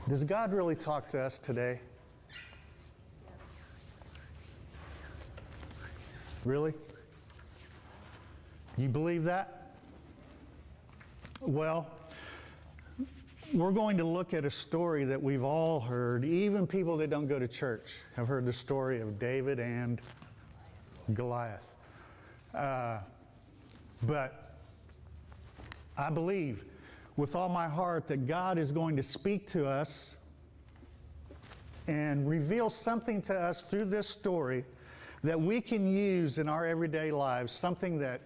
Does God really talk to us today? Really? You believe that? Well, we're going to look at a story that we've all heard. Even people that don't go to church have heard the story of David and Goliath. But I believe with all my heart that God is going to speak to us and reveal something to us through this story that we can use in our everyday lives, something that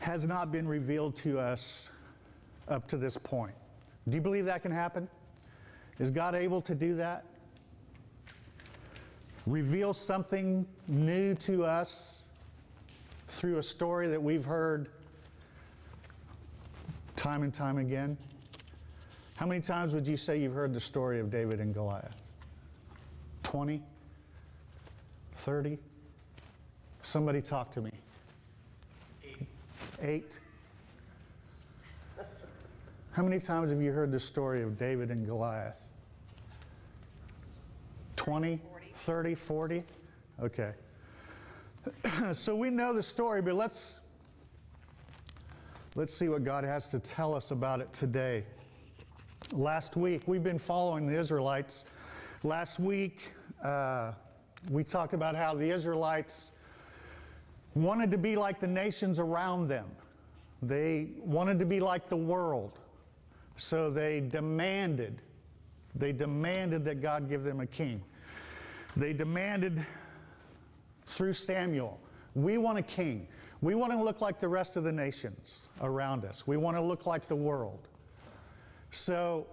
has not been revealed to us up to this point. Do you believe that can happen? Is God able to do that? Reveal something new to us through a story that we've heard time and time again? How many times would you say you've heard the story of David and Goliath? 20? 30? Somebody talk to me. 8? How many times have you heard the story of David and Goliath? 20? 40. 30? 40? Okay. So we know the story, but let's see what God has to tell us about it today. Last week, we've been following the Israelites. Last week, we talked about how the Israelites wanted to be like the nations around them. They wanted to be like the world. So they demanded that God give them a king. They demanded through Samuel, we want a king. We want to look like the rest of the nations around us. We want to look like the world. So,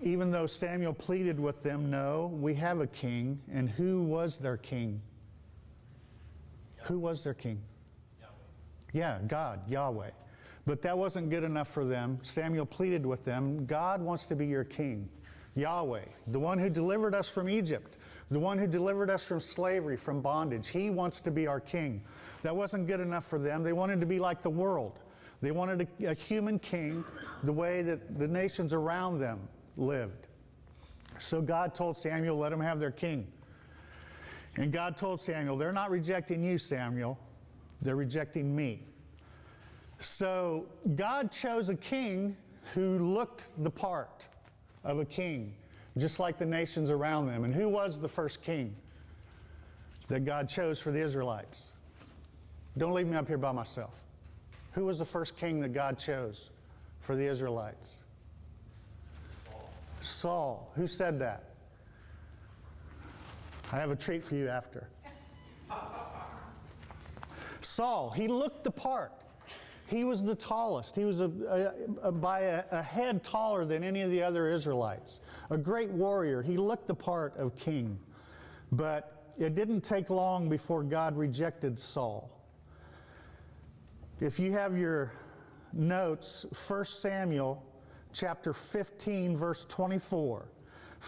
even though Samuel pleaded with them, no, we have a king. And who was their king? Who was their king? Yahweh. Yeah, God, Yahweh. But that wasn't good enough for them. Samuel pleaded with them, God wants to be your king. Yahweh, the one who delivered us from Egypt, the one who delivered us from slavery, from bondage. He wants to be our king. That wasn't good enough for them. They wanted to be like the world. They wanted a human king the way that the nations around them lived. So God told Samuel, let them have their king. And God told Samuel, they're not rejecting you, Samuel. They're rejecting me. So God chose a king who looked the part of a king, just like the nations around them. And who was the first king that God chose for the Israelites? Don't leave me up here by myself. Who was the first king that God chose for the Israelites? Saul. Who said that? I have a treat for you after. Saul, he looked the part. He was the tallest. He was by a head taller than any of the other Israelites. A great warrior. He looked the part of king. But it didn't take long before God rejected Saul. If you have your notes, 1 Samuel chapter 15, verse 24.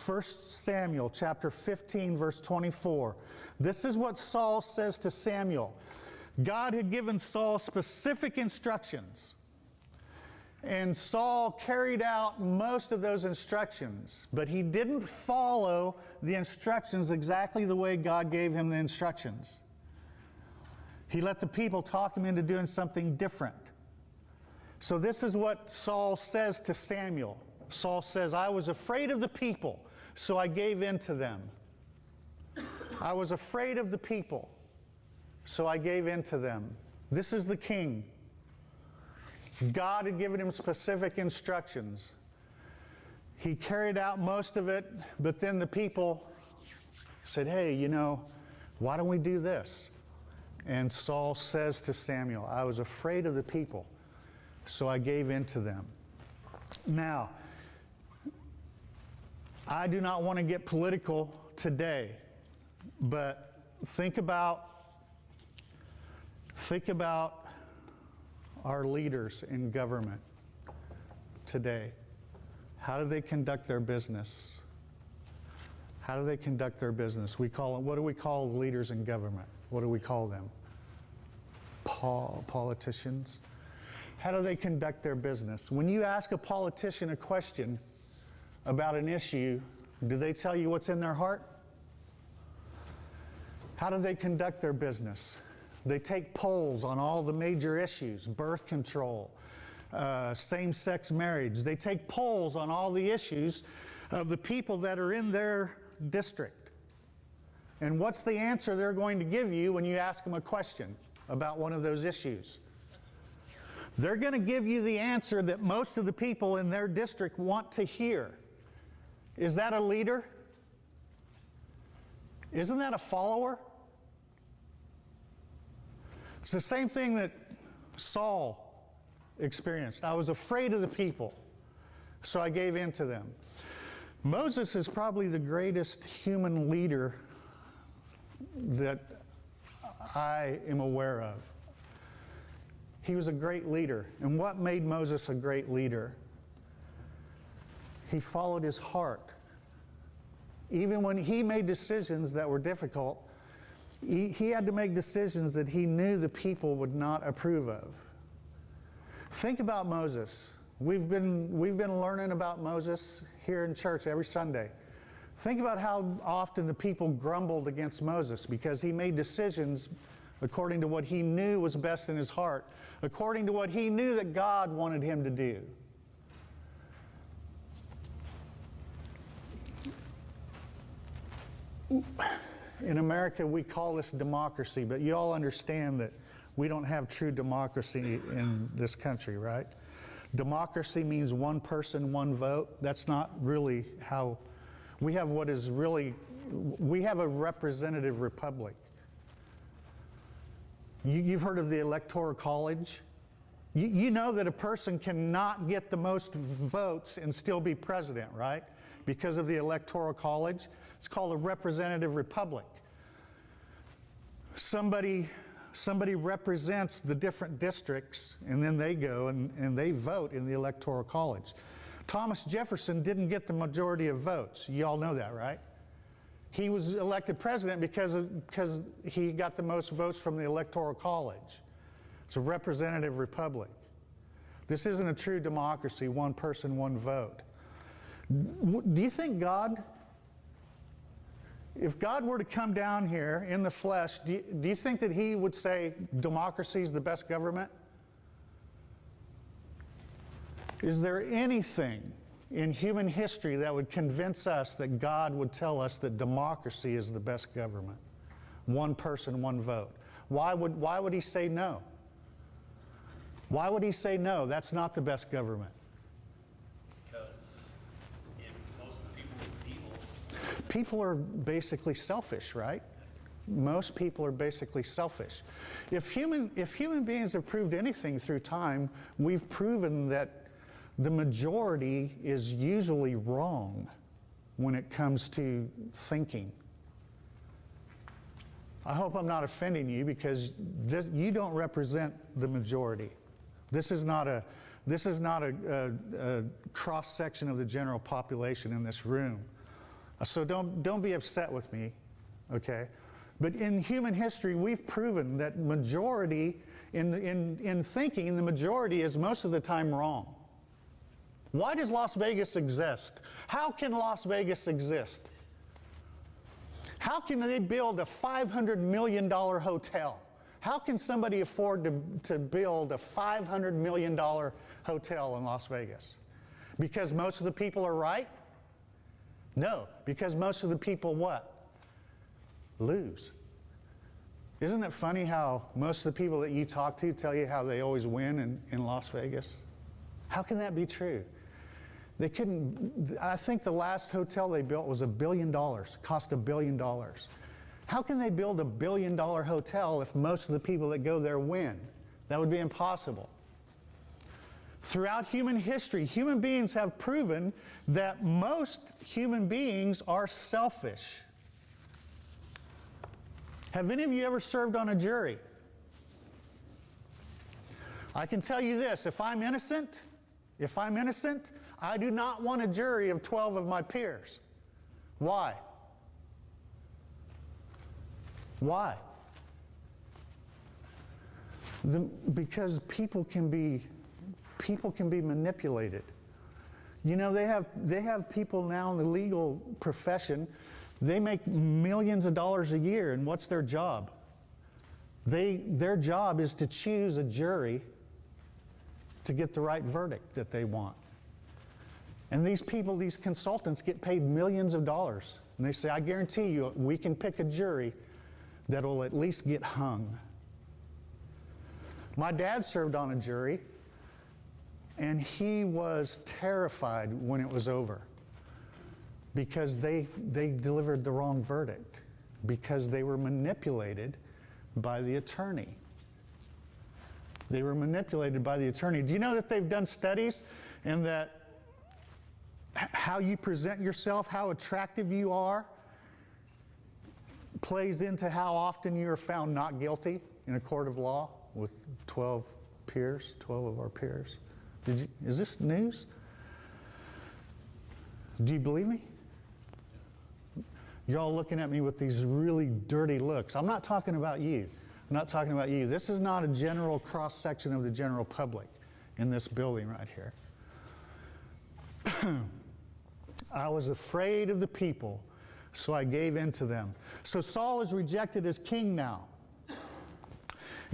1 Samuel chapter 15, verse 24. This is what Saul says to Samuel. God had given Saul specific instructions. And Saul carried out most of those instructions, but he didn't follow the instructions exactly the way God gave him the instructions. He let the people talk him into doing something different. So this is what Saul says to Samuel. Saul says, I was afraid of the people, so I gave in to them. I was afraid of the people, so I gave in to them. This is the king. God had given him specific instructions. He carried out most of it, but then the people said, hey, why don't we do this? And Saul says to Samuel, I was afraid of the people, so I gave in to them. Now, I do not want to get political today, but think about our leaders in government today. How do they conduct their business? How do they conduct their business? What do we call leaders in government? What do we call them? Politicians. How do they conduct their business? When you ask a politician a question, about an issue, do they tell you what's in their heart? How do they conduct their business? They take polls on all the major issues, birth control, same-sex marriage. They take polls on all the issues of the people that are in their district. And what's the answer they're going to give you when you ask them a question about one of those issues? They're going to give you the answer that most of the people in their district want to hear. Is that a leader? Isn't that a follower? It's the same thing that Saul experienced. I was afraid of the people, so I gave in to them. Moses is probably the greatest human leader that I am aware of. He was a great leader. And what made Moses a great leader? He followed his heart. Even when he made decisions that were difficult, he had to make decisions that he knew the people would not approve of. Think about Moses. We've been learning about Moses here in church every Sunday. Think about how often the people grumbled against Moses because he made decisions according to what he knew was best in his heart, according to what he knew that God wanted him to do. In America, we call this democracy, but you all understand that we don't have true democracy in this country, right? Democracy means one person, one vote. That's not really how we have what is really, we have a representative republic. You've heard of the Electoral College? You know that a person cannot get the most votes and still be president, right? Because of the Electoral College. It's called a representative republic. Somebody represents the different districts, and then they go and they vote in the Electoral College. Thomas Jefferson didn't get the majority of votes. You all know that, right? He was elected president because he got the most votes from the Electoral College. It's a representative republic. This isn't a true democracy, one person, one vote. Do you think God, if God were to come down here in the flesh, do you think that he would say democracy is the best government? Is there anything in human history that would convince us that God would tell us that democracy is the best government? One person, one vote. Why would he say no? Why would he say no? That's not the best government. Because most of the people are evil. People are basically selfish, right? Most people are basically selfish. If human beings have proved anything through time, we've proven that the majority is usually wrong when it comes to thinking. I hope I'm not offending you because you don't represent the majority. This is not a cross section of the general population in this room. So don't be upset with me, okay? But in human history, we've proven that majority in thinking, the majority is most of the time wrong. Why does Las Vegas exist? How can Las Vegas exist? How can they build a $500 million hotel? How can somebody afford to build a $500 million hotel in Las Vegas? Because most of the people are right? No, because most of the people what? Lose. Isn't it funny how most of the people that you talk to tell you how they always win in Las Vegas? How can that be true? They couldn't, I think the last hotel they built was $1 billion, cost $1 billion. How can they build $1 billion hotel if most of the people that go there win? That would be impossible. Throughout human history, human beings have proven that most human beings are selfish. Have any of you ever served on a jury? I can tell you this, if I'm innocent, I do not want a jury of 12 of my peers. Why? Why? Because people can be manipulated. You know, they have people now in the legal profession, they make millions of dollars a year, and what's their job? Their job is to choose a jury to get the right verdict that they want. And these people, these consultants, get paid millions of dollars. And they say, I guarantee you, we can pick a jury that'll at least get hung. My dad served on a jury, and he was terrified when it was over because they delivered the wrong verdict, because they were manipulated by the attorney. They were manipulated by the attorney. Do you know that they've done studies and that how you present yourself, how attractive you are, plays into how often you are found not guilty in a court of law with 12 of our peers? Is this news? Do you believe me? You're all looking at me with these really dirty looks. I'm not talking about you. I'm not talking about you. This is not a general cross-section of the general public in this building right here. I was afraid of the people, so I gave in to them. So Saul is rejected as king now.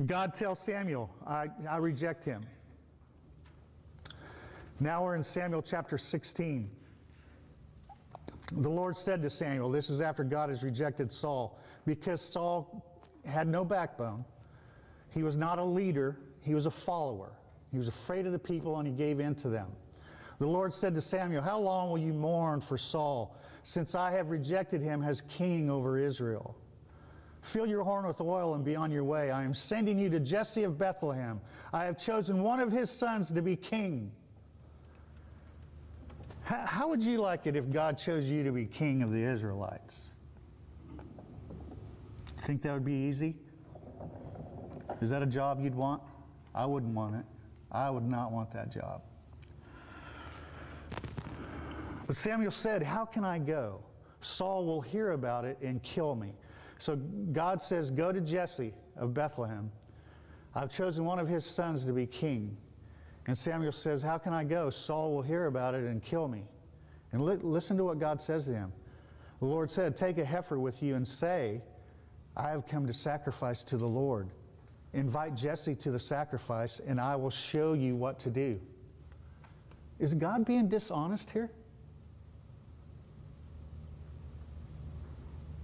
God tells Samuel, I reject him. Now we're in Samuel chapter 16. The Lord said to Samuel, this is after God has rejected Saul, because Saul had no backbone. He was not a leader, he was a follower. He was afraid of the people and he gave in to them. The Lord said to Samuel, how long will you mourn for Saul, since I have rejected him as king over Israel? Fill your horn with oil and be on your way. I am sending you to Jesse of Bethlehem. I have chosen one of his sons to be king. How would you like it if God chose you to be king of the Israelites? Think that would be easy? Is that a job you'd want? I wouldn't want it. I would not want that job. But Samuel said, how can I go? Saul will hear about it and kill me. So God says, go to Jesse of Bethlehem. I've chosen one of his sons to be king. And Samuel says, how can I go? Saul will hear about it and kill me. And listen to what God says to him. The Lord said, take a heifer with you and say, I have come to sacrifice to the Lord. Invite Jesse to the sacrifice, and I will show you what to do. Is God being dishonest here?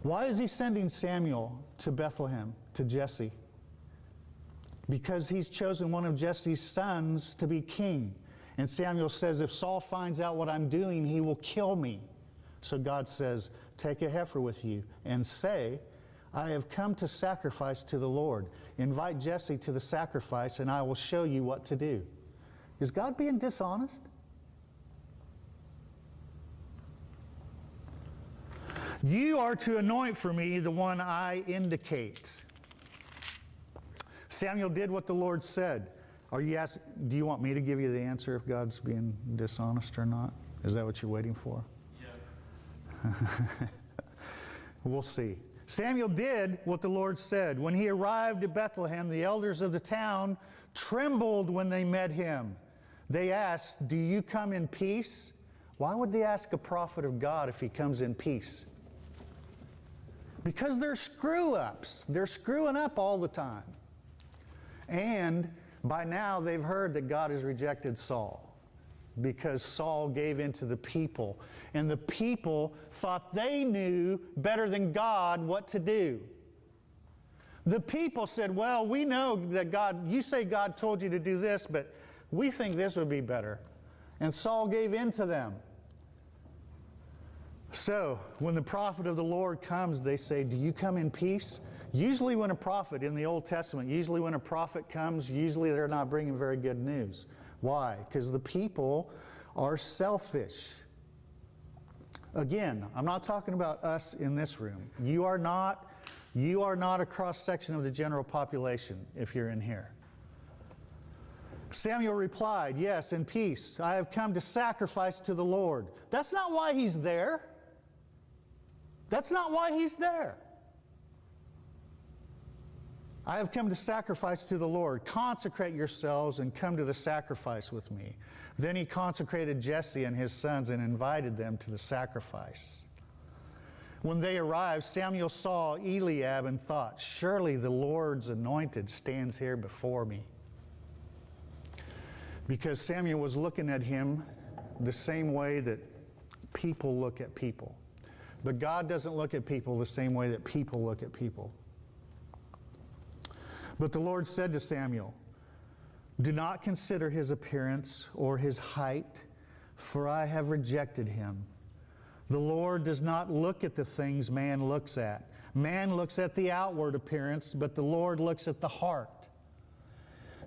Why is he sending Samuel to Bethlehem, to Jesse? Because he's chosen one of Jesse's sons to be king. And Samuel says, if Saul finds out what I'm doing, he will kill me. So God says, take a heifer with you and say, I have come to sacrifice to the Lord. Invite Jesse to the sacrifice, and I will show you what to do. Is God being dishonest? You are to anoint for me the one I indicate. Samuel did what the Lord said. Do you want me to give you the answer if God's being dishonest or not? Is that what you're waiting for? Yeah. We'll see. Samuel did what the Lord said. When he arrived at Bethlehem, the elders of the town trembled when they met him. They asked, do you come in peace? Why would they ask a prophet of God if he comes in peace? Because they're screw-ups. They're screwing up all the time. And by now they've heard that God has rejected Saul because Saul gave in to the people. And the people thought they knew better than God what to do. The people said, well, we know that you say God told you to do this, but we think this would be better. And Saul gave in to them. So, when the prophet of the Lord comes, they say, do you come in peace? Usually when a prophet, in the Old Testament, when a prophet comes, usually they're not bringing very good news. Why? Because the people are selfish. Again, I'm not talking about us in this room. You are not a cross-section of the general population if you're in here. Samuel replied, yes, in peace. I have come to sacrifice to the Lord. That's not why he's there. That's not why he's there. I have come to sacrifice to the Lord. Consecrate yourselves and come to the sacrifice with me. Then he consecrated Jesse and his sons and invited them to the sacrifice. When they arrived, Samuel saw Eliab and thought, surely the Lord's anointed stands here before me. Because Samuel was looking at him the same way that people look at people. But God doesn't look at people the same way that people look at people. But the Lord said to Samuel, do not consider his appearance or his height, for I have rejected him. The Lord does not look at the things man looks at. Man looks at the outward appearance, but the Lord looks at the heart.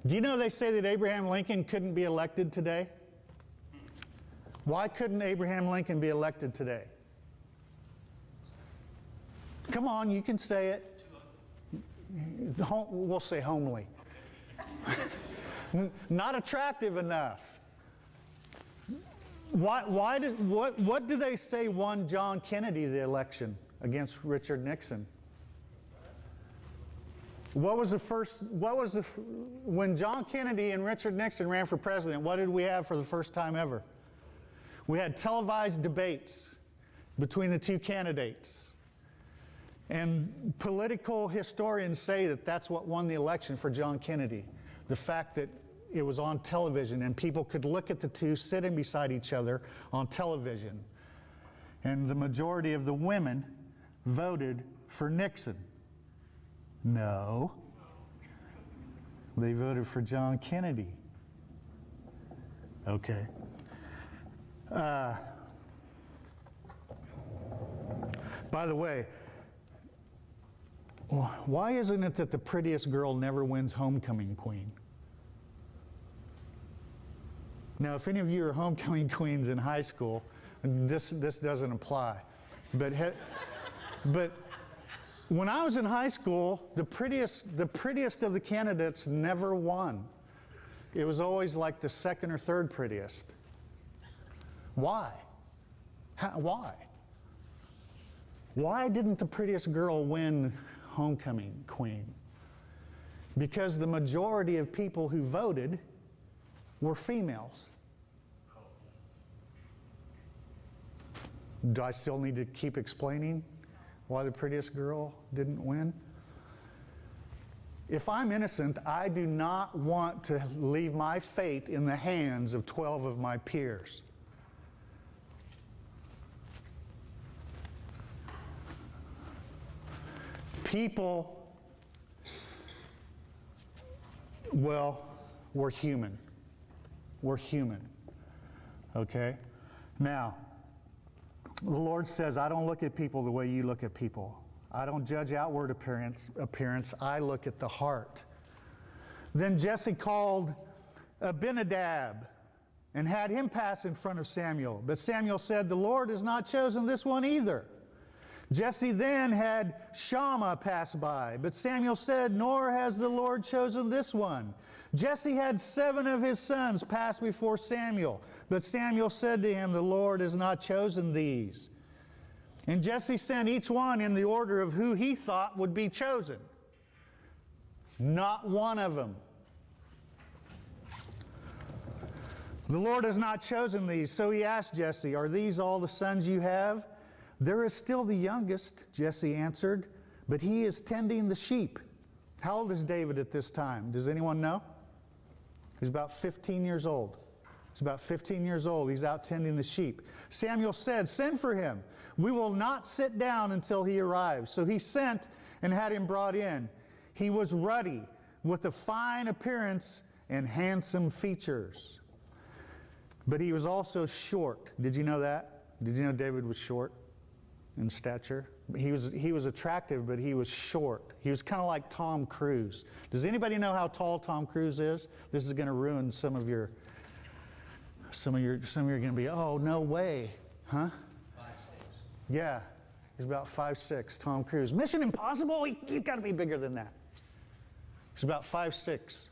Do you know they say that Abraham Lincoln couldn't be elected today? Why couldn't Abraham Lincoln be elected today? Come on, you can say it. We'll say homely. Not attractive enough. What do they say won John Kennedy the election against Richard Nixon? When John Kennedy and Richard Nixon ran for president, what did we have for the first time ever? We had televised debates between the two candidates. And political historians say that that's what won the election for John Kennedy. The fact that it was on television and people could look at the two sitting beside each other on television. And the majority of the women voted for Nixon. No. They voted for John Kennedy. Okay. By the way, why isn't it that the prettiest girl never wins homecoming queen? Now, if any of you are homecoming queens in high school, this doesn't apply. But when I was in high school, the prettiest of the candidates never won. It was always like the second or third prettiest. Why? Why? Why didn't the prettiest girl win homecoming queen? Because the majority of people who voted were females. Do I still need to keep explaining why the prettiest girl didn't win? If I'm innocent, I do not want to leave my fate in the hands of 12 of my peers. People, well, we're human. We're human. Okay? Now, the Lord says, I don't look at people the way you look at people. I don't judge outward appearance. I look at the heart. Then Jesse called Abinadab and had him pass in front of Samuel. But Samuel said, the Lord has not chosen this one either. Jesse then had Shammah pass by, but Samuel said, nor has the Lord chosen this one. Jesse had 7 of his sons pass before Samuel, but Samuel said to him, the Lord has not chosen these. And Jesse sent each one in the order of who he thought would be chosen. Not one of them. The Lord has not chosen these, so he asked Jesse, are these all the sons you have? There is still the youngest, Jesse answered, but he is tending the sheep. How old is David at this time? Does anyone know? He's about 15 years old. He's about 15 years old. He's out tending the sheep. Samuel said, send for him. We will not sit down until he arrives. So he sent and had him brought in. He was ruddy, with a fine appearance and handsome features. But he was also short. Did you know that? Did you know David was short in stature? He was attractive, but he was short. He was kind of like Tom Cruise. Does anybody know how tall Tom Cruise is? This is going to ruin some of you are going to be, oh, no way. Huh? 5'6". Yeah. He's about 5'6", Tom Cruise. Mission Impossible? He's got to be bigger than that. He's about 5'6".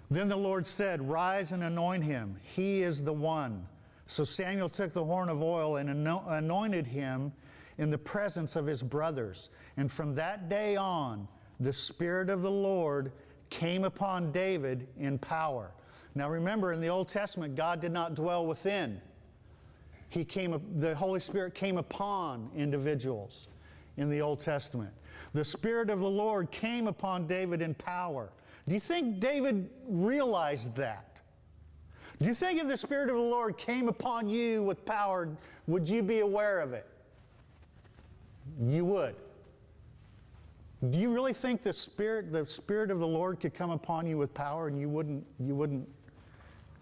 Then the Lord said, rise and anoint him. He is the one. So Samuel took the horn of oil and anointed him in the presence of his brothers. And from that day on, the Spirit of the Lord came upon David in power. Now remember, in the Old Testament, God did not dwell within. The Holy Spirit came upon individuals in the Old Testament. The Spirit of the Lord came upon David in power. Do you think David realized that? Do you think if the Spirit of the Lord came upon you with power, would you be aware of it? You would. Do you really think the Spirit of the Lord could come upon you with power and you wouldn't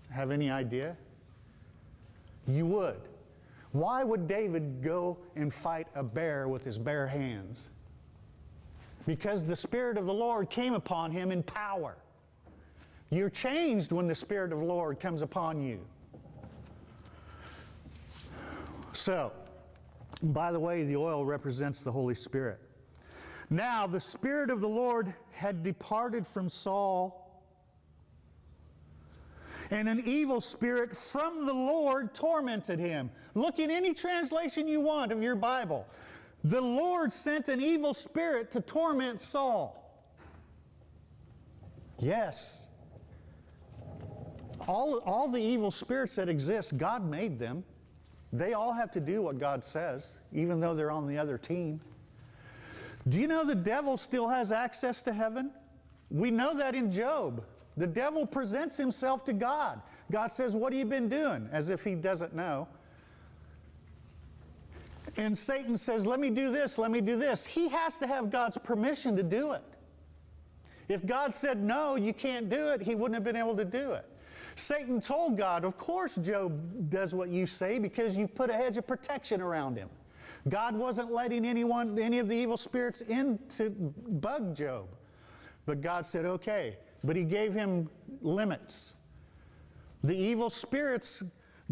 have any idea? You would. Why would David go and fight a bear with his bare hands? Because the Spirit of the Lord came upon him in power. You're changed when the Spirit of the Lord comes upon you. So, by the way, the oil represents the Holy Spirit. Now, the Spirit of the Lord had departed from Saul, and an evil spirit from the Lord tormented him. Look in any translation you want of your Bible. The Lord sent an evil spirit to torment Saul. Yes. All the evil spirits that exist, God made them. They all have to do what God says, even though they're on the other team. Do you know the devil still has access to heaven? We know that in Job. The devil presents himself to God. God says, "What have you been doing?" As if he doesn't know. And Satan says, "Let me do this, let me do this." He has to have God's permission to do it. If God said, "No, you can't do it," he wouldn't have been able to do it. Satan told God, "Of course Job does what you say because you've put a hedge of protection around him." God wasn't letting any of the evil spirits in to bug Job. But God said, "Okay." But he gave him limits. The evil spirits,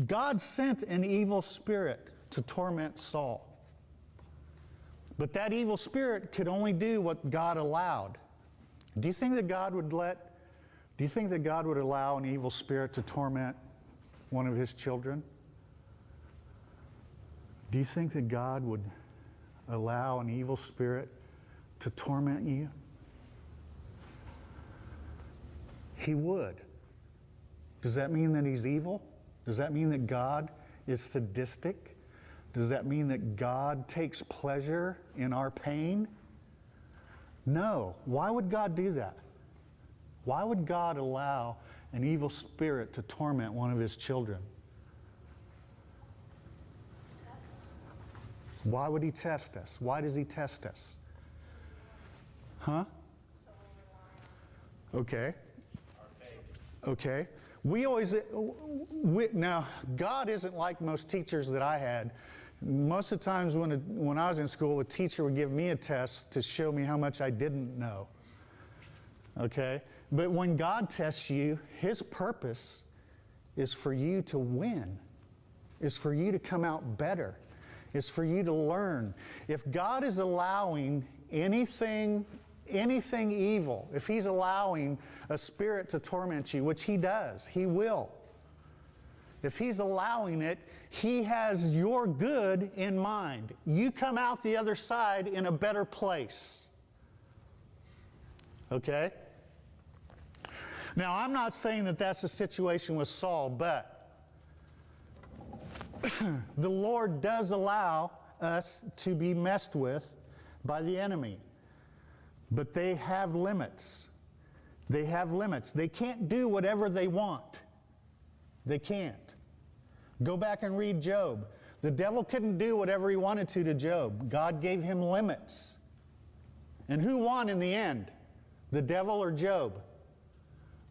God sent an evil spirit to torment Saul. But that evil spirit could only do what God allowed. Do you think that God would allow an evil spirit to torment one of his children? Do you think that God would allow an evil spirit to torment you? He would. Does that mean that he's evil? Does that mean that God is sadistic? Does that mean that God takes pleasure in our pain? No. Why would God do that? Why would God allow an evil spirit to torment one of his children? Why would he test us? Why does he test us? Huh? Okay. Okay. Now, God isn't like most teachers that I had. Most of the times when I was in school, the teacher would give me a test to show me how much I didn't know. Okay? But when God tests you, his purpose is for you to win, is for you to come out better, is for you to learn. If God is allowing anything evil, if he's allowing a spirit to torment you, which he does, he will. If he's allowing it, he has your good in mind. You come out the other side in a better place. Okay? Now, I'm not saying that that's the situation with Saul, but the Lord does allow us to be messed with by the enemy. But they have limits. They have limits. They can't do whatever they want. They can't. Go back and read Job. The devil couldn't do whatever he wanted to Job. God gave him limits. And who won in the end? The devil or Job?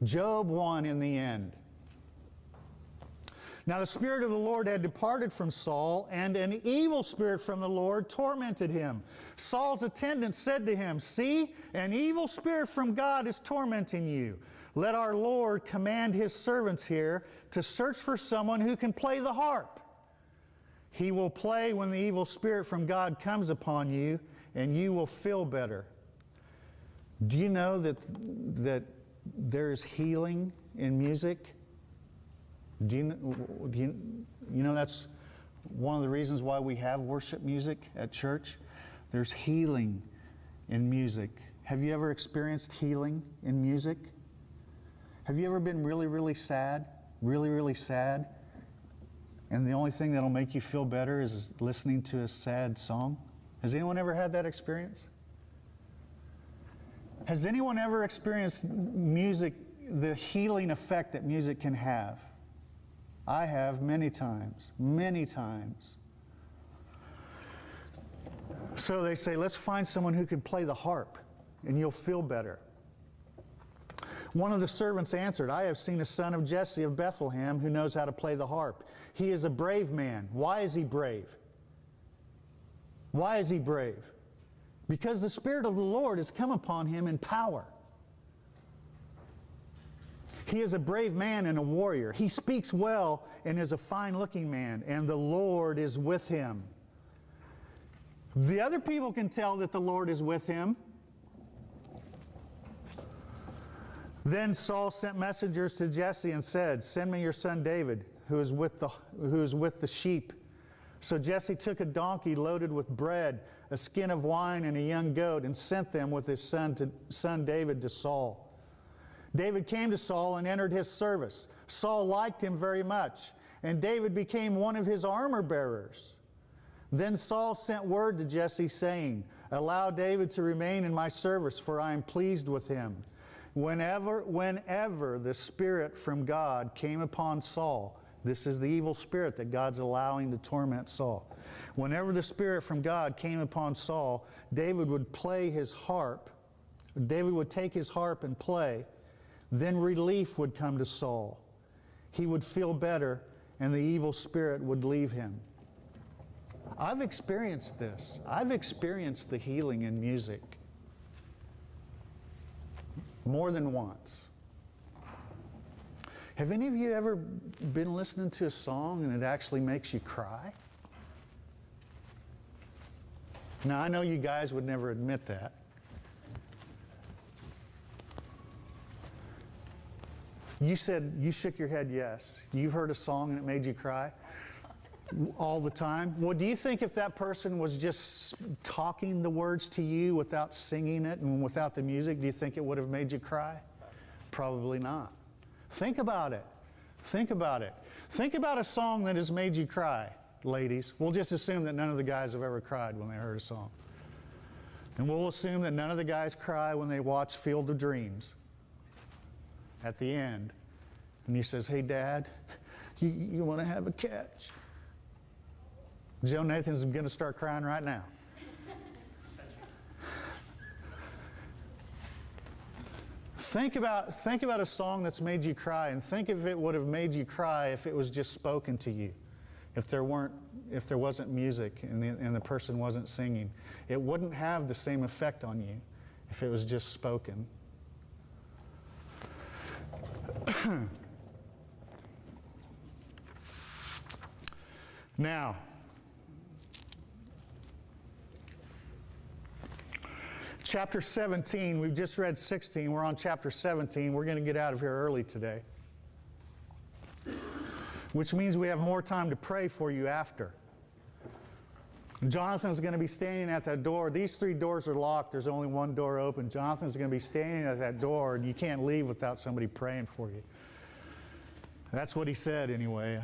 Job won in the end. Now the Spirit of the Lord had departed from Saul, and an evil spirit from the Lord tormented him. Saul's attendants said to him, "See, an evil spirit from God is tormenting you. Let our Lord command his servants here to search for someone who can play the harp. He will play when the evil spirit from God comes upon you, and you will feel better." Do you know that there is healing in music? Do you know that's one of the reasons why we have worship music at church? There's healing in music. Have you ever experienced healing in music? Have you ever been really, really sad? Really, really sad? And the only thing that'll make you feel better is listening to a sad song? Has anyone ever had that experience? Has anyone ever experienced music, the healing effect that music can have? I have many times, many times. So they say, let's find someone who can play the harp, and you'll feel better. One of the servants answered, I have seen a son of Jesse of Bethlehem who knows how to play the harp. He is a brave man. Why is he brave? Why is he brave? Because the Spirit of the Lord has come upon him in power. He is a brave man and a warrior. He speaks well and is a fine-looking man, and the Lord is with him. The other people can tell that the Lord is with him. Then Saul sent messengers to Jesse and said, send me your son David, who is with the sheep. So Jesse took a donkey loaded with bread, a skin of wine, and a young goat, and sent them with his son David to Saul. David came to Saul and entered his service. Saul liked him very much, and David became one of his armor bearers. Then Saul sent word to Jesse, saying, allow David to remain in my service, for I am pleased with him. Whenever the Spirit from God came upon Saul, this is the evil spirit that God's allowing to torment Saul. Whenever the Spirit from God came upon Saul, David would play his harp. David would take his harp and play. Then relief would come to Saul. He would feel better, and the evil spirit would leave him. I've experienced this. I've experienced the healing in music more than once. Have any of you ever been listening to a song and it actually makes you cry? Now, I know you guys would never admit that. You said, you shook your head yes. You've heard a song and it made you cry? All the time? Well, do you think if that person was just talking the words to you without singing it and without the music, do you think it would have made you cry? Probably not. Think about it. Think about it. Think about a song that has made you cry, ladies. We'll just assume that none of the guys have ever cried when they heard a song. And we'll assume that none of the guys cry when they watch Field of Dreams at the end. And he says, hey, Dad, you want to have a catch? Joe Nathan's going to start crying right now. Think about a song that's made you cry, and think if it would have made you cry if it was just spoken to you. If there wasn't music and the person wasn't singing. It wouldn't have the same effect on you if it was just spoken. Now, chapter 17, we've just read 16, we're on chapter 17. We're going to get out of here early today, which means we have more time to pray for you after. Jonathan's going to be standing at that door. These 3 doors are locked. There's only one door open. Jonathan's going to be standing at that door, and you can't leave without somebody praying for you. That's what he said anyway.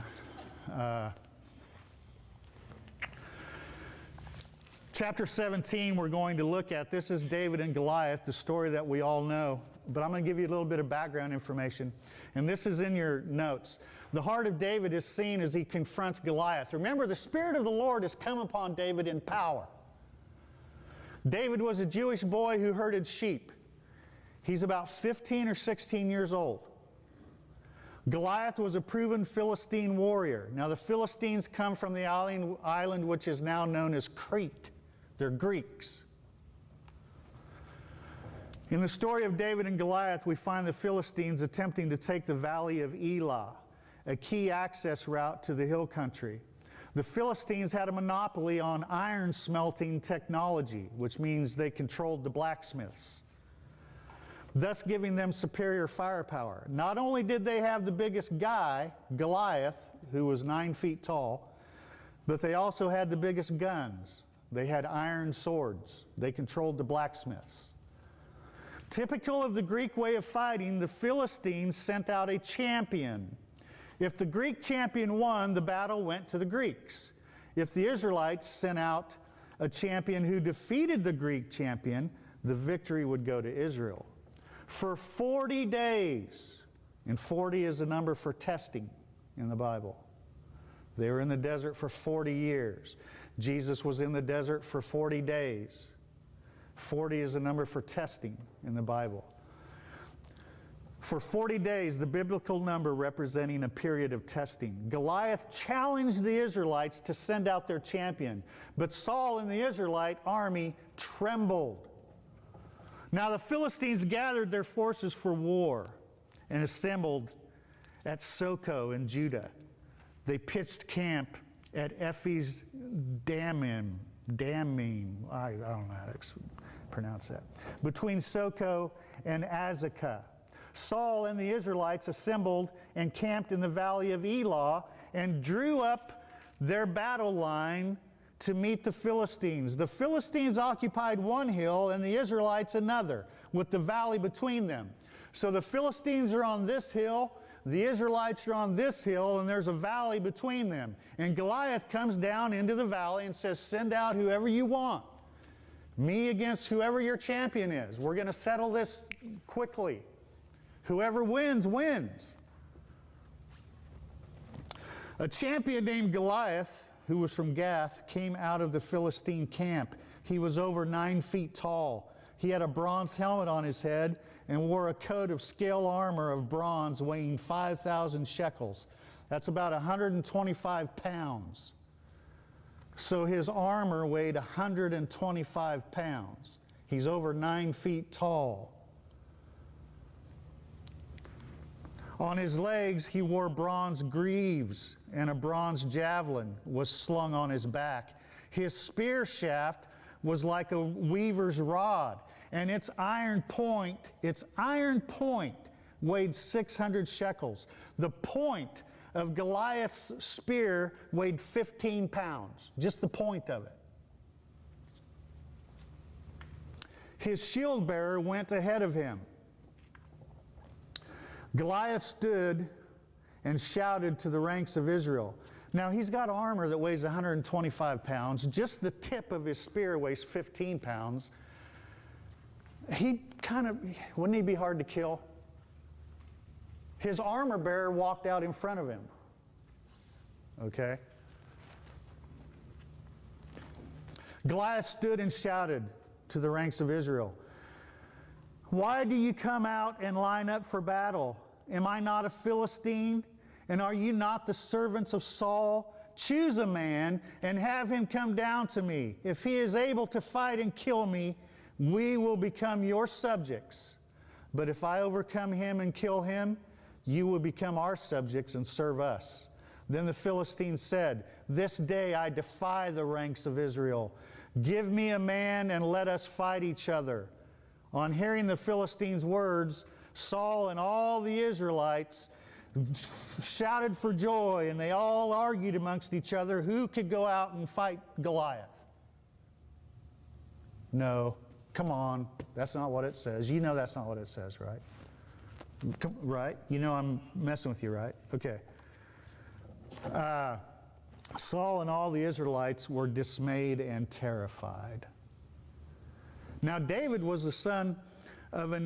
Chapter 17 we're going to look at. This is David and Goliath, the story that we all know. But I'm going to give you a little bit of background information. And this is in your notes. The heart of David is seen as he confronts Goliath. Remember, the Spirit of the Lord has come upon David in power. David was a Jewish boy who herded sheep. He's about 15 or 16 years old. Goliath was a proven Philistine warrior. Now, the Philistines come from the island which is now known as Crete. They're Greeks. In the story of David and Goliath, we find the Philistines attempting to take the valley of Elah, a key access route to the hill country. The Philistines had a monopoly on iron smelting technology, which means they controlled the blacksmiths. thus giving them superior firepower. Not only did they have the biggest guy, Goliath, who was 9 feet tall, but they also had the biggest guns. They had iron swords. They controlled the blacksmiths. Typical of the Greek way of fighting, the Philistines sent out a champion. If the Greek champion won, the battle went to the Greeks. If the Israelites sent out a champion who defeated the Greek champion, the victory would go to Israel. For 40 days, and 40 is the number for testing in the Bible. They were in the desert for 40 years. Jesus was in the desert for 40 days. 40 is the number for testing in the Bible. For 40 days, the biblical number representing a period of testing. Goliath challenged the Israelites to send out their champion, but Saul and the Israelite army trembled. Now the Philistines gathered their forces for war and assembled at Soko in Judah. They pitched camp at Ephes Dammim. I don't know how to pronounce that. Between Soko and Azekah. Saul and the Israelites assembled and camped in the valley of Elah and drew up their battle line to meet the Philistines. The Philistines occupied one hill and the Israelites another, with the valley between them. So the Philistines are on this hill, the Israelites are on this hill, and there's a valley between them. And Goliath comes down into the valley and says, send out whoever you want. Me against whoever your champion is. We're going to settle this quickly. Whoever wins, wins. A champion named Goliath, who was from Gath, came out of the Philistine camp. He was over 9 feet tall. He had a bronze helmet on his head and wore a coat of scale armor of bronze weighing 5,000 shekels. That's about 125 pounds. So his armor weighed 125 pounds. He's over 9 feet tall. On his legs, he wore bronze greaves, and a bronze javelin was slung on his back. His spear shaft was like a weaver's rod, and its iron point weighed 600 shekels. The point of Goliath's spear weighed 15 pounds, just the point of it. His shield bearer went ahead of him. Goliath stood and shouted to the ranks of Israel. Now he's got armor that weighs 125 pounds. Just the tip of his spear weighs 15 pounds. Wouldn't he be hard to kill? His armor bearer walked out in front of him. Okay? Goliath stood and shouted to the ranks of Israel, why do you come out and line up for battle? Am I not a Philistine? And are you not the servants of Saul? Choose a man and have him come down to me. If he is able to fight and kill me, we will become your subjects. But if I overcome him and kill him, you will become our subjects and serve us. Then the Philistines said, this day I defy the ranks of Israel. Give me a man and let us fight each other. On hearing the Philistines' words, Saul and all the Israelites shouted for joy, and they all argued amongst each other who could go out and fight Goliath. No, come on, that's not what it says. You know that's not what it says, right? Right? You know I'm messing with you, right? Okay. Saul and all the Israelites were dismayed and terrified. Now David was the son of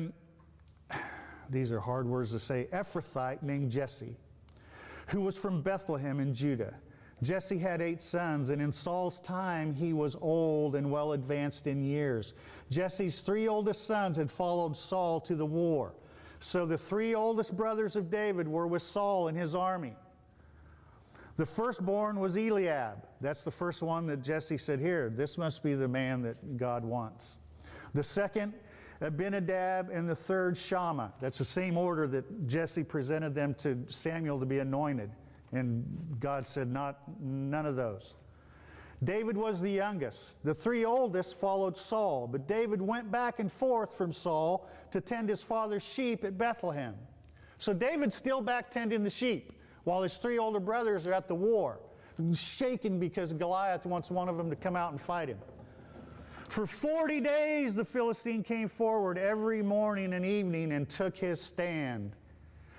these are hard words to say, Ephrathite named Jesse, who was from Bethlehem in Judah. Jesse had 8 sons, and in Saul's time he was old and well advanced in years. Jesse's 3 oldest sons had followed Saul to the war. So the 3 oldest brothers of David were with Saul and his army. The firstborn was Eliab. That's the first one that Jesse said, here, this must be the man that God wants. The second, Abinadab, and the third, Shammah. That's the same order that Jesse presented them to Samuel to be anointed. And God said, none of those. David was the youngest. The 3 oldest followed Saul, but David went back and forth from Saul to tend his father's sheep at Bethlehem. So David's still back tending the sheep while his 3 older brothers are at the war, shaken because Goliath wants one of them to come out and fight him. For 40 days the Philistine came forward every morning and evening and took his stand.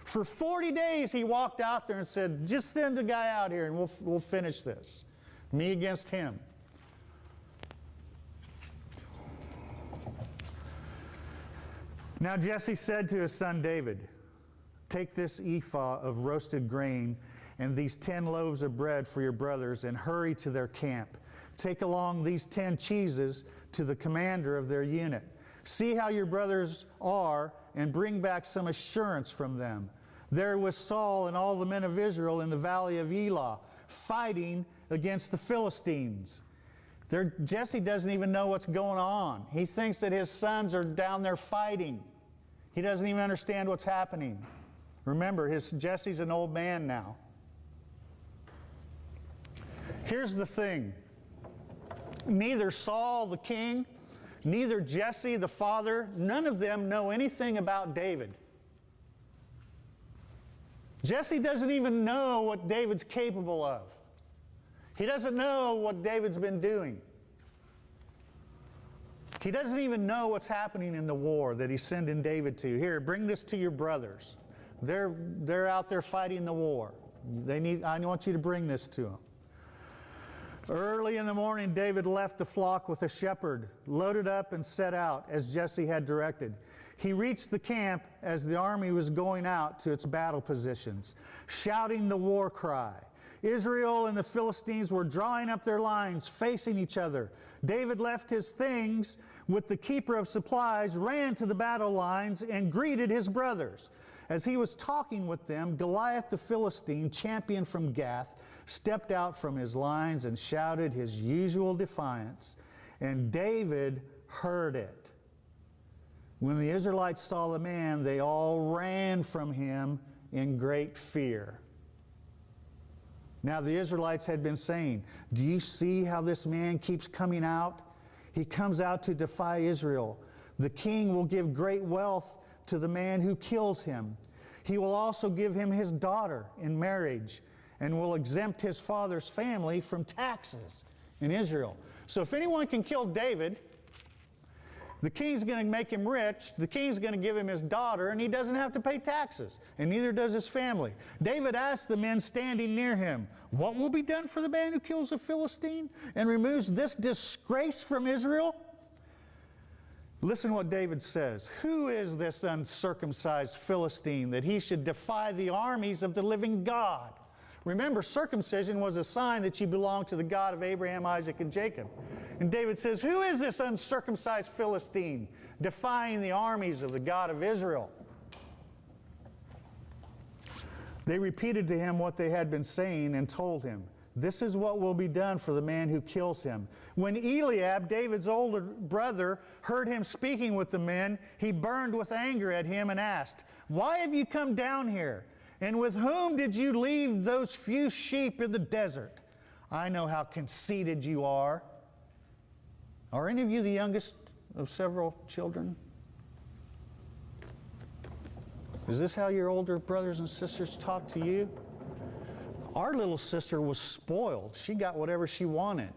For 40 days he walked out there and said, just send a guy out here and we'll finish this. Me against him. Now Jesse said to his son David, take this ephah of roasted grain and these 10 loaves of bread for your brothers and hurry to their camp. Take along these 10 cheeses to the commander of their unit. See how your brothers are and bring back some assurance from them. There was Saul and all the men of Israel in the valley of Elah, fighting against the Philistines. Jesse doesn't even know what's going on. He thinks that his sons are down there fighting. He doesn't even understand what's happening. Remember, Jesse's an old man now. Here's the thing. Neither Saul the king, neither Jesse the father, none of them know anything about David. Jesse doesn't even know what David's capable of. He doesn't know what David's been doing. He doesn't even know what's happening in the war that he's sending David to. Here, bring this to your brothers. They're out there fighting the war. I want you to bring this to them. Early in the morning, David left the flock with a shepherd, loaded up and set out as Jesse had directed. He reached the camp as the army was going out to its battle positions, shouting the war cry. Israel and the Philistines were drawing up their lines, facing each other. David left his things with the keeper of supplies, ran to the battle lines, and greeted his brothers. As he was talking with them, Goliath the Philistine, champion from Gath, stepped out from his lines and shouted his usual defiance, and David heard it. When the Israelites saw the man, they all ran from him in great fear. Now the Israelites had been saying, do you see how this man keeps coming out? He comes out to defy Israel. The king will give great wealth to the man who kills him. He will also give him his daughter in marriage and will exempt his father's family from taxes in Israel. So if anyone can kill David, the king's going to make him rich, the king's going to give him his daughter, and he doesn't have to pay taxes, and neither does his family. David asked the men standing near him, what will be done for the man who kills a Philistine and removes this disgrace from Israel? Listen what David says. Who is this uncircumcised Philistine that he should defy the armies of the living God? Remember, circumcision was a sign that you belonged to the God of Abraham, Isaac, and Jacob. And David says, who is this uncircumcised Philistine defying the armies of the God of Israel? They repeated to him what they had been saying and told him, this is what will be done for the man who kills him. When Eliab, David's older brother, heard him speaking with the men, he burned with anger at him and asked, why have you come down here? And with whom did you leave those few sheep in the desert? I know how conceited you are. Are any of you the youngest of several children? Is this how your older brothers and sisters talk to you? Our little sister was spoiled. She got whatever she wanted.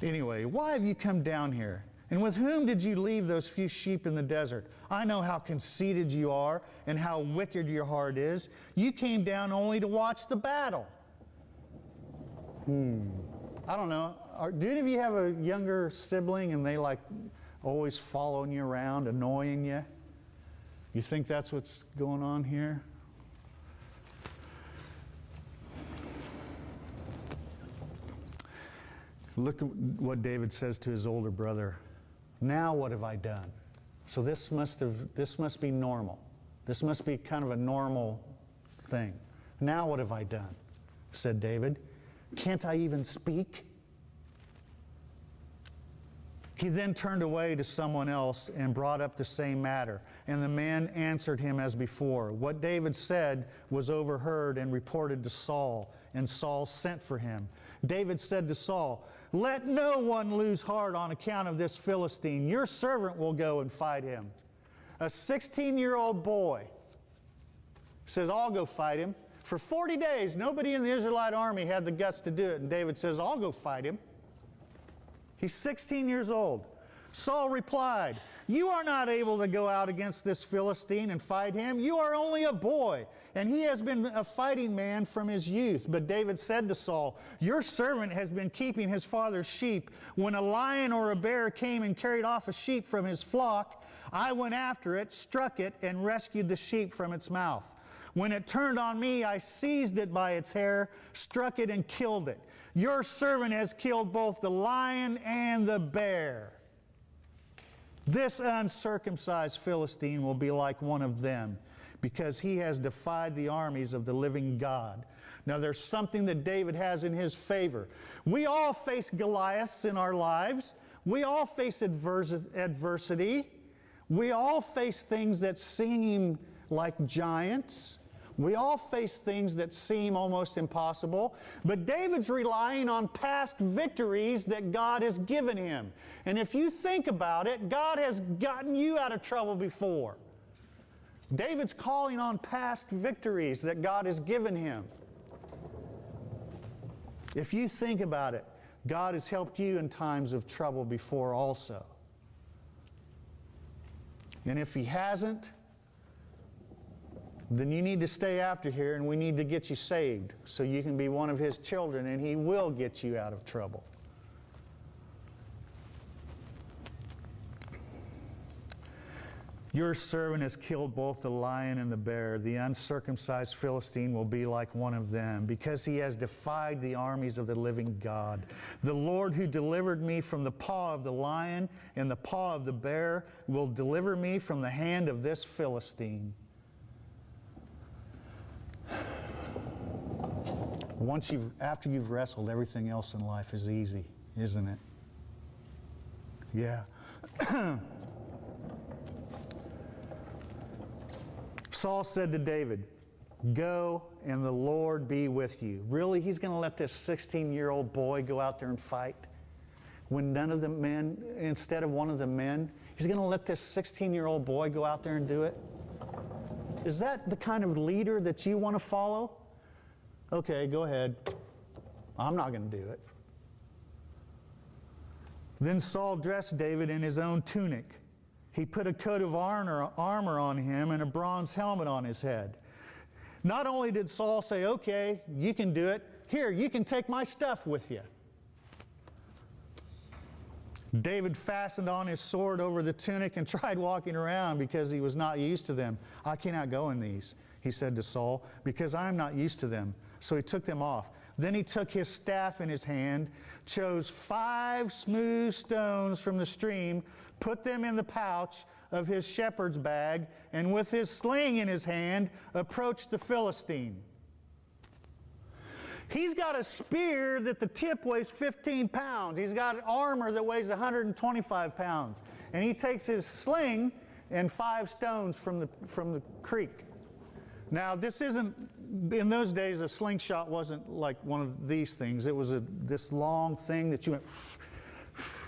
Anyway, why have you come down here? And with whom did you leave those few sheep in the desert? I know how conceited you are and how wicked your heart is. You came down only to watch the battle. I don't know. Do any of you have a younger sibling and they like always following you around, annoying you? You think that's what's going on here? Look at what David says to his older brother. Now what have I done? So this must be normal. This must be kind of a normal thing. Now what have I done? Said David. Can't I even speak? He then turned away to someone else and brought up the same matter. And the man answered him as before. What David said was overheard and reported to Saul. and Saul sent for him. David said to Saul, "Let no one lose heart on account of this Philistine. Your servant will go and fight him." A 16-year-old boy says, "I'll go fight him." For 40 days, nobody in the Israelite army had the guts to do it, and David says, "I'll go fight him." He's 16 years old. Saul replied, "You are not able to go out against this Philistine and fight him. You are only a boy, and he has been a fighting man from his youth." But David said to Saul, "Your servant has been keeping his father's sheep. When a lion or a bear came and carried off a sheep from his flock, I went after it, struck it, and rescued the sheep from its mouth. When it turned on me, I seized it by its hair, struck it, and killed it. Your servant has killed both the lion and the bear. This uncircumcised Philistine will be like one of them, because he has defied the armies of the living God." Now there's something that David has in his favor. We all face Goliaths in our lives. We all face adversity. We all face things that seem like giants. We all face things that seem almost impossible, but David's relying on past victories that God has given him. And if you think about it, God has gotten you out of trouble before. David's calling on past victories that God has given him. If you think about it, God has helped you in times of trouble before also. And if He hasn't, then you need to stay after here, and we need to get you saved so you can be one of His children, and He will get you out of trouble. Your servant has killed both the lion and the bear. The uncircumcised Philistine will be like one of them, because he has defied the armies of the living God. The Lord who delivered me from the paw of the lion and the paw of the bear will deliver me from the hand of this Philistine. After you've wrestled, everything else in life is easy, isn't it? Yeah. Saul said to David, "Go, and the Lord be with you." Really? He's going to let this 16-year-old boy go out there and fight? When none of the men, instead of one of the men, he's going to let this 16-year-old boy go out there and do it? Is that the kind of leader that you want to follow? Okay, go ahead. I'm not going to do it. Then Saul dressed David in his own tunic. He put a coat of armor on him and a bronze helmet on his head. Not only did Saul say, "Okay, you can do it. Here, you can take my stuff with you." David fastened on his sword over the tunic and tried walking around because he was not used to them. "I cannot go in these," he said to Saul, "because I am not used to them." So he took them off. Then he took his staff in his hand, chose 5 smooth stones from the stream, put them in the pouch of his shepherd's bag, and with his sling in his hand, approached the Philistine. He's got a spear that the tip weighs 15 pounds. He's got armor that weighs 125 pounds. And he takes his sling and 5 stones from the creek. Now, this isn't, in those days, a slingshot wasn't like one of these things. It was this long thing that you went,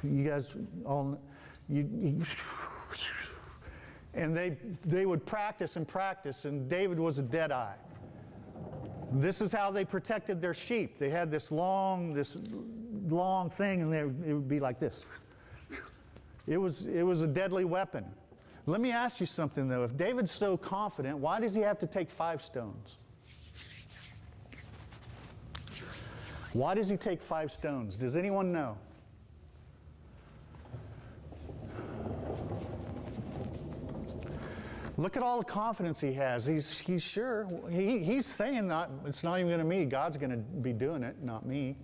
you guys all, and they would practice and practice, and David was a deadeye. This is how they protected their sheep. They had this long thing, and it would be like this. It was a deadly weapon. Let me ask you something, though. If David's so confident, why does he have to take 5 stones? Why does he take 5 stones? Does anyone know? Look at all the confidence he has. He's sure. He's saying it's not even going to be me. God's going to be doing it, not me.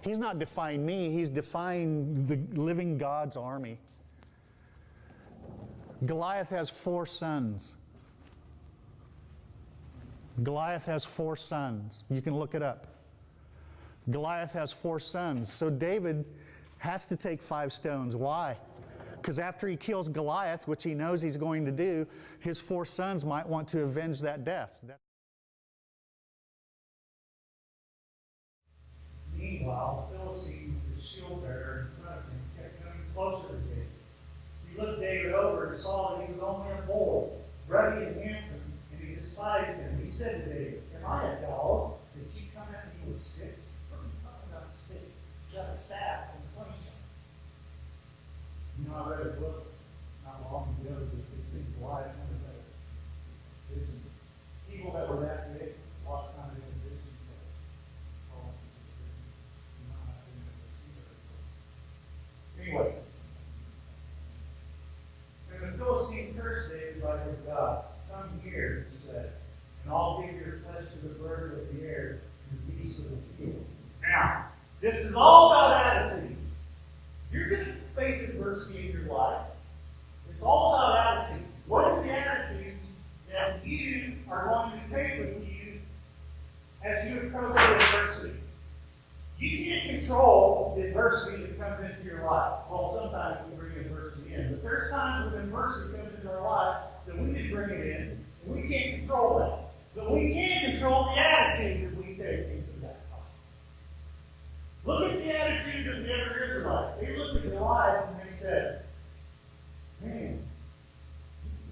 He's not defying me. He's defying the living God's army. Goliath has 4 sons. Goliath has 4 sons. You can look it up. Goliath has 4 sons. So David has to take 5 stones. Why? Because after he kills Goliath, which he knows he's going to do, his 4 sons might want to avenge that death. Meanwhile, the Philistine with his shield bearer in front of him kept coming closer to David. He looked David over and saw that he was only a boy, ruddy and handsome, and he despised him. He said to David, "Am I a dog that you come at me with sticks?" What are you talking about sticks? You got a staff and sunshine. You know, I read a book not long ago that David Goliath, one of the visions. People that were that big, a lot of times they had visions that all you might not have been able to see very well. Anyway, and the Philistine cursed David by his God. "Come here," he said, "and I'll give your flesh to the birds of the air and the beasts of the field." Now, this is all about attitude. You're going to face adversity in your life. It's all about attitude. What is the attitude that you are going to take with you as you approach the adversity? You can't control the adversity that comes into your life. Well, sometimes we bring adversity in, but there's times when adversity comes into our life that we didn't bring it in, and we can't control that. But we can control the attitude that we take into that life. Look at the attitude of the other Israelites. They looked at Goliath and they said, "Man,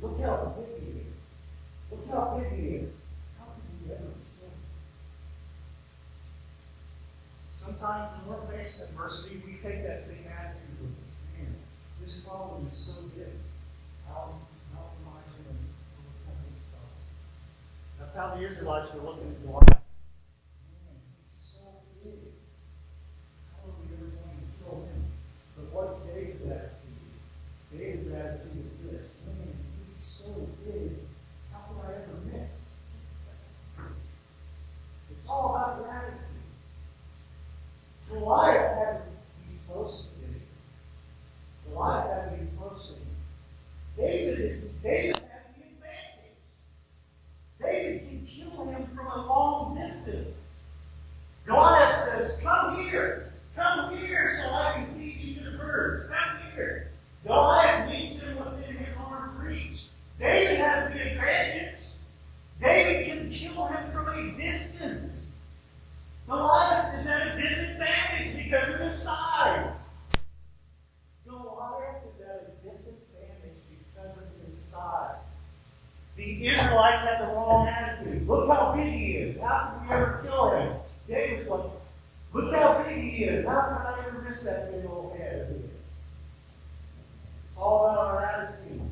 look how big he is. Look how big he is. How can we ever kill him?" Sometimes when we're faced with adversity, we take that same attitude with us. Man, this problem is so big. How am I going to overcome this problem? That's how the Israelites were looking at Goliath. Man, he's so big. How are we ever going to kill him? But what's David's attitude? David's attitude is this: man, he's so big. How could I ever miss? It's all about your attitude. Goliath had to be close to David. Goliath had to be close to him. David has the advantage. David can kill him from a long distance. Goliath says, "Come here so I can feed you to the birds. Come here." Goliath meets him within his arm's reach. David has the advantage. David can kill him from a distance. Goliath is at a disadvantage because of his size. Goliath is at a disadvantage because of his size. The Israelites had the wrong attitude. Look how big he is. How can we ever kill him? David's like, look how big he is. How can I ever miss that big old head of his? It's all about our attitude.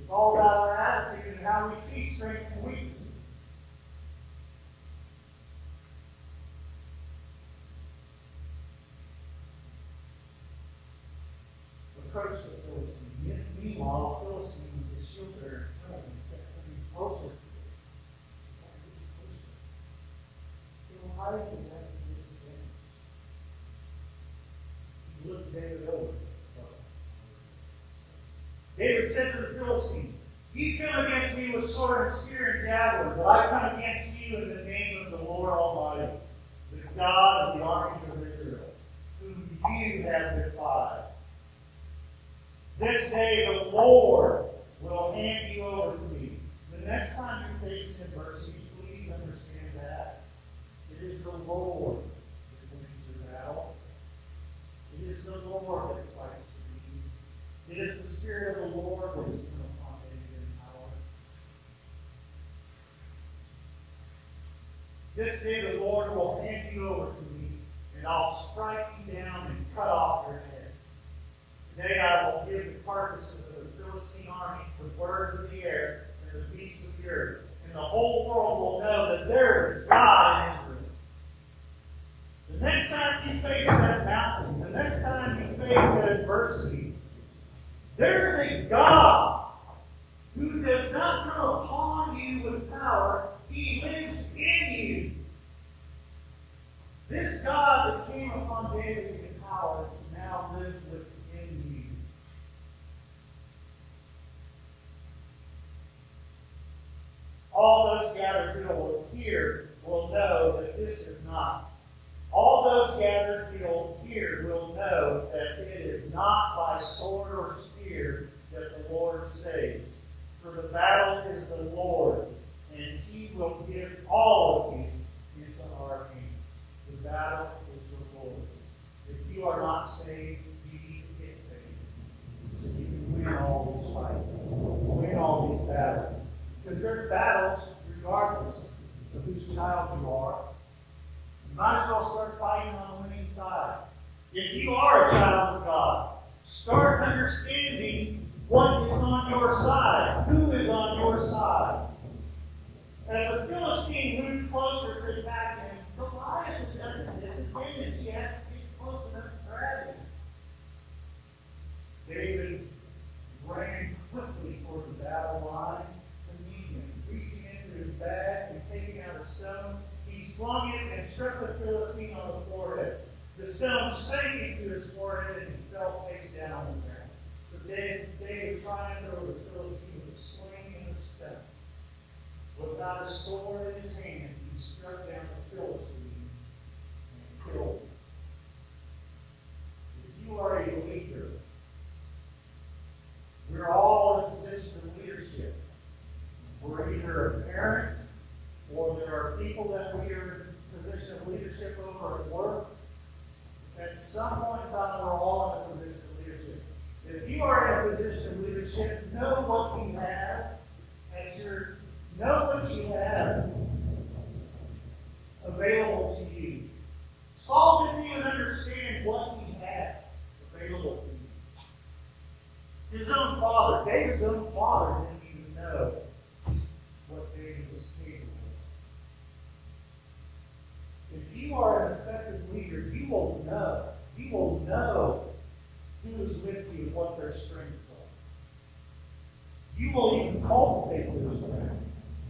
It's all about our attitude and how we see strengths and weaknesses. Approached the Philistine. Meanwhile, the Philistine with his shield bearer in front of him kept coming closer to him. Goliath was at a disadvantage. He looked David over. David said to the Philistine, "You come against me with sword and spear and javelin, but I come against you in the name of the Lord Almighty, the God of the armies of Israel, whom you have defied. This day the Lord will hand you over to me." The next time you're facing adversity, please understand that. It is the Lord that wins your battle. It is the Lord that fights for you. It is the Spirit of the Lord that is come upon David in power. This day the Lord will hand you over to me, and I'll strike you down and cut off your head. Today I will give the carcasses of the Philistine army to the birds of the air and the beasts of the earth, and the whole world will know that there is God in Israel. The next time you face that mountain, the next time you face that adversity, there is a God who does not come upon you with power. He lives in you. This God that came upon David in power now lives within you. All those gathered here will know that this is not. All those gathered here will know that it is not by sword or spear that the Lord saves. For the battle is the Lord, and He will give all of you into our hands. The battle is the What is on your side? Who is on your side? As the Philistine moved closer to attack him, Goliath was at a disadvantage. He has to get close enough to grab him. David ran quickly toward the battle line to meet him. Reaching into his bag and taking out a stone, he slung it and struck the Philistine on the forehead. The stone sank into his forehead and he fell face down on the ground. So David triumphed over the Philistine with a sling and a stone. Without a sword in his hand, he struck down the Philistine and killed him. If you are a leader, we're all in a position of leadership. We're either a parent, or there are people that we are in a position of leadership over at work. At some point in time, we're all in a position of leadership. If you are in a position of leadership, know what you have available to you. Saul didn't even understand what he had available to him. His own father, David's own father, didn't even know what David was capable of. If you are an effective leader, you will know who is with you and what their strengths are. You will even cultivate those strengths.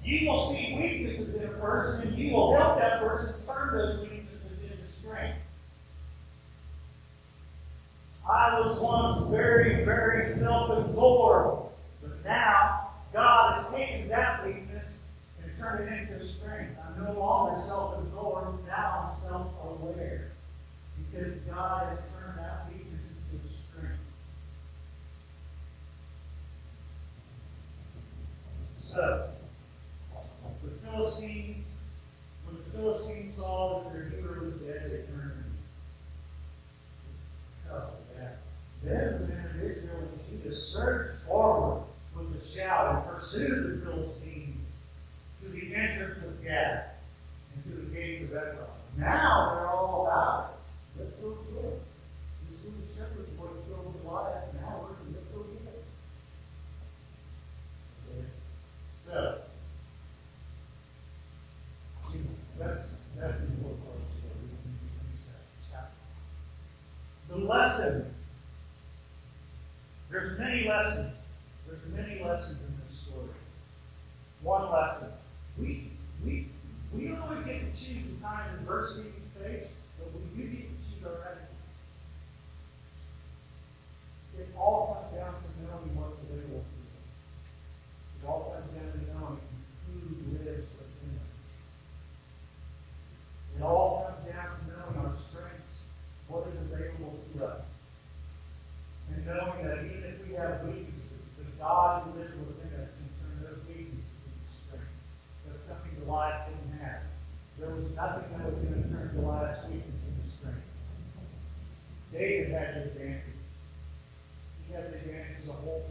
You will see weaknesses in a person, and you will help that person turn those weaknesses into strength. I was once very, very self-absorbed, but now God has taken that weakness and turned it into strength. I'm no longer self-absorbed, now I'm self-aware, because God has turned that weakness into strength. So, when the Philistines saw that their hero was dead, they turned. Oh, yeah. Then the men of Israel and Judah surged forward with a shout and pursued the Philistines to the entrance of Gath and to the gates of Ekron. Now they're all about it. Let's go get it. This little shepherd boy killed Goliath. Now let's go get it. Okay. So, that's the important part of the story. The lesson. There's many lessons. There's many lessons in this story. One lesson. We don't always get to choose the kind of adversity we face, but we do get to choose our attitude. It all comes down to knowing what's available to us. It all comes down to knowing who lives within us. It all comes down to knowing our strengths, what is available to us. And knowing that even if we have weaknesses, the God who lives within us can turn those weaknesses into strength. That's something Goliath didn't have. There was nothing that was going to turn Goliath's weakness into strength. David had the advantage. He had the advantage the whole